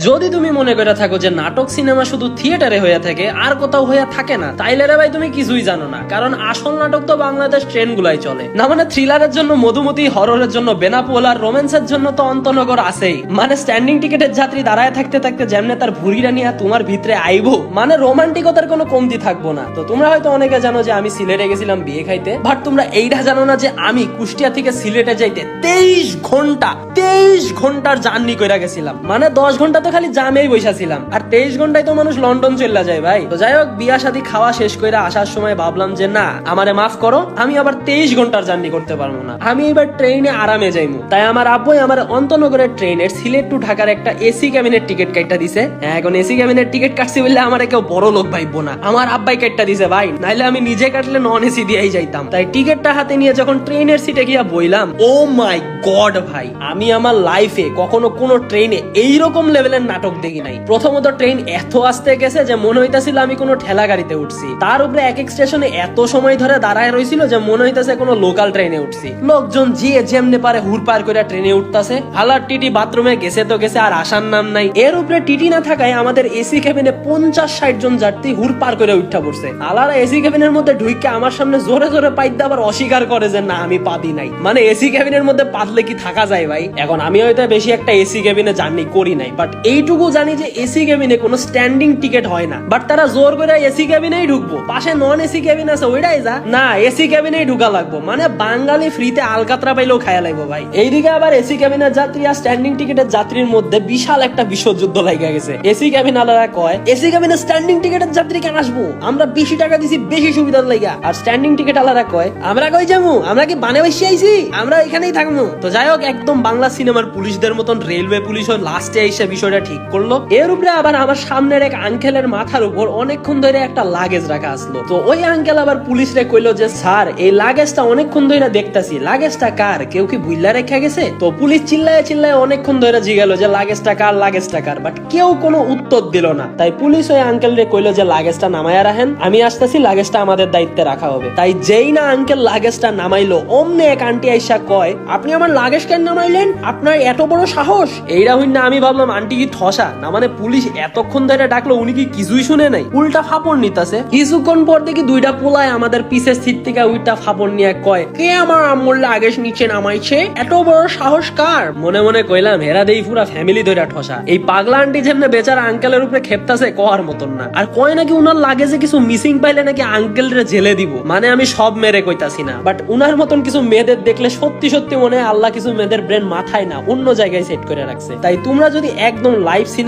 যদি তুমি মনে করে থাকো যে নাটক সিনেমা শুধু থিয়েটারে হয়ে থাকে আর কোথাও হয়ে থাকে না, তাইলে রে ভাই তুমি কিছুই জানো না। কারণ আসল নাটক তো বাংলাদেশ ট্রেন গুলাই চলে না। মানে থ্রিলারের জন্য মধুমতি, হররের জন্য বেনাপোল, আর রোম্যান্সের জন্য তো অন্তনগর আছেই। মানে স্ট্যান্ডিং টিকেটের যাত্রী দাঁড়ায় থাকতে থাকতে যেমনে তার ভুঁড়িটা নিয়ে তোমার ভিতরে আইবো, মানে রোমান্টিকতার কোনো কমতি থাকবো না। তো তোমরা হয়তো অনেকে জানো যে আমি সিলেটে গেছিলাম বিয়ে খাইতে, বাট তোমরা এইটা জানো না যে আমি কুষ্টিয়া থেকে সিলেটে যাইতে 23 ঘন্টার জার্নি কইরা গেছিলাম। মানে 10 ঘন্টা তো খালি জামেই বসেছিলাম, আর 23 ঘন্টায় তো মানুষ লন্ডন চলে যায় ভাই। তো যাই হোক, বিয়া শাদী খাওয়া শেষ কইরা আসার সময় ভাবলাম যে না, আমারে মাফ করো, আমি আবার 23 ঘন্টার জার্নি করতে পারবো না, আমি এবার ট্রেনে আরামে যাইমু। তাই আমার আব্বুই আমার অন্তনগরের ট্রেনের সিলেট টু ঢাকার একটা এসি ক্যাবিনের টিকিট কাটটা দিছে। এখন এসি ক্যাবিনের টিকিট কাটছি বললে আমার কেউ বড় লোক ভাইবো না, আমার আব্বাই কাটটা দিছে ভাই, নাইলে আমি নিজে কাটলে নন এসি দিয়েই যাইতাম। তাই টিকিটটা হাতে নিয়ে যখন ট্রেনের সিটে গিয়া বইলাম, ও মাই গড ভাই, আমি আমার লাইফে কখনো কোনো ট্রেনে এইরকম লেভেলের নাটক দেখি নাই। প্রথমত ট্রেন এত আস্তে গেছে যে মনে হইতাছিল আমি কোনো ঠেলা গাড়িতে উঠছি। তার উপরে এক এক স্টেশনে এত সময় ধরে দাঁড়ায় রইছিল যে মনে হইতাছে কোনো লোকাল ট্রেনে উঠছি। লোকজন যে যেমনে পারে হুড় পার করে ট্রেনে উঠতাছে। হালার টিটি বাথরুমে গেছে তো গেছে, আর আসার নাম নাই। এর উপরে টিটি না থাকায় আমাদের এসি ক্যাবিনে 50-60 জন যাত্রী হুড় পার করে উঠা পড়ছে। আলারা এসি ক্যাবিনের মধ্যে ঢুইকে আমার সামনে জোরে জোরে পাইতে আবার অস্বীকার করে যে না, আমি পাদি নাই। মানে এসি ক্যাবিনের মধ্যে পাতলে কি থাকা যায় ভাই? এখন আমি হয়তো বেশি একটা এসি ক্যাবিনে জার্নি করি নাই, বাট এইটুকু জানি যে এসি ক্যাবিনে কোনো স্ট্যান্ডিং টিকিট হয় না। বাট তারা জোর করে এসি ক্যাবিনেই ঢুকবো, পাশে নন এসি ক্যাবিন আছে ওইটাই যা না, এসি ক্যাবিনেই ঢুকা লাগবো। মানে বাঙালি ফ্রিতে আলকাতরা পাইলেও খায়া লাগবো ভাই। এইদিকে আবার এসি ক্যাবিনের যাত্রী আর স্ট্যান্ডিং টিকিটের যাত্রীর মধ্যে বিশাল একটা বিশ্বযুদ্ধ লাগা গেছে। এসি ক্যাবিন আলাদা কয় এসি ক্যাবিনে স্ট্যান্ডিং টিকিটের যাত্রী কেন আসবো, আমরা বেশি টাকা দিছি, বেশি সুবিধার লাগা। আর স্ট্যান্ডিং টিকিট আলাদা কয় আমরা কই যাবো, আমরা কি বানে বসে আইছি, আমরা এখানেই থাকবো। তো যাই হোক, একদম বাংলা সিনেমার পুলিশদের মতন রেলওয়ে পুলিশ লাস্টে এসে বিষয়টা ঠিক করলো। এর উপরে আবার আমার সামনের এক আঙ্কেলের মাথার উপর অনেকক্ষণ ধরে একটা লাগেজ রাখা আসলো। তো ওই আঙ্কেল আবার পুলিশরে কইলো যে স্যার, এই লাগেজটা অনেকক্ষণ ধরে দেখতাছি, লাগেজটা কার, কেউ কি বুইল্লা রেখে গেছে? তো পুলিশ চিল্লায় চিল্লায় অনেকক্ষণ ধরে জিজ্ঞালো যে লাগেজটা কার, লাগেজটা কার, বাট কেউ কোনো উত্তর দিল না। তাই পুলিশ ওই আঙ্কেল রে কইলো যে লাগেজটা নামায়া রাখেন, আমি আসতেছি, লাগেজটা আমাদের দায়িত্বে রাখা হবে। তাই যেই না আঙ্কেল লাগেজটা নামাইলো, অমনে এক আন্টি আইসা কয় আপনি আমার লাগেজ কেন নামাইলেন, আপনার এত বড় সাহস? এইটা হইনা আমি ভাবলাম আন্টি কি ঠসা না, মানে পুলিশ এতক্ষণ ধরে ডাকলো, উনি কি কিছুই শুনে নাই, উল্টা ফাপড় নিতাছে। কিছুক্ষণ পর দেখি দুইটা পোলায় আমাদের পিছের সিট থেকে উল্টা ফাপড় নিয়ে কয় কে আমার আম্মুর লাগেজ নিচে নামাইছে, এত বড় সাহস কার? মনে মনে কইলাম হেরা দেই পুরা ফ্যামিলি ধরে ঠসা। এই পাগলা আন্টি যেমনে বেচারা আঙ্কেলের উপরে খেপতাছে কোয়ার মতন না। আর কয় নাকি উনার লাগেজে কিছু মিসিং পাইলে নাকি আঙ্কেল রে জেলে দিব। মানে আমি সব মেরে কইতাছি না, বাট উনার মতন কিছু মেয়েদের দেখলে সত্যি সত্যি মনে হয় আল্লাহ কিছু মেয়েদের ব্রেন মাথায় না অন্য জায়গায় সেট করে রাখছে। তাই তোমরা যদি একদম লাইভ সিনেমা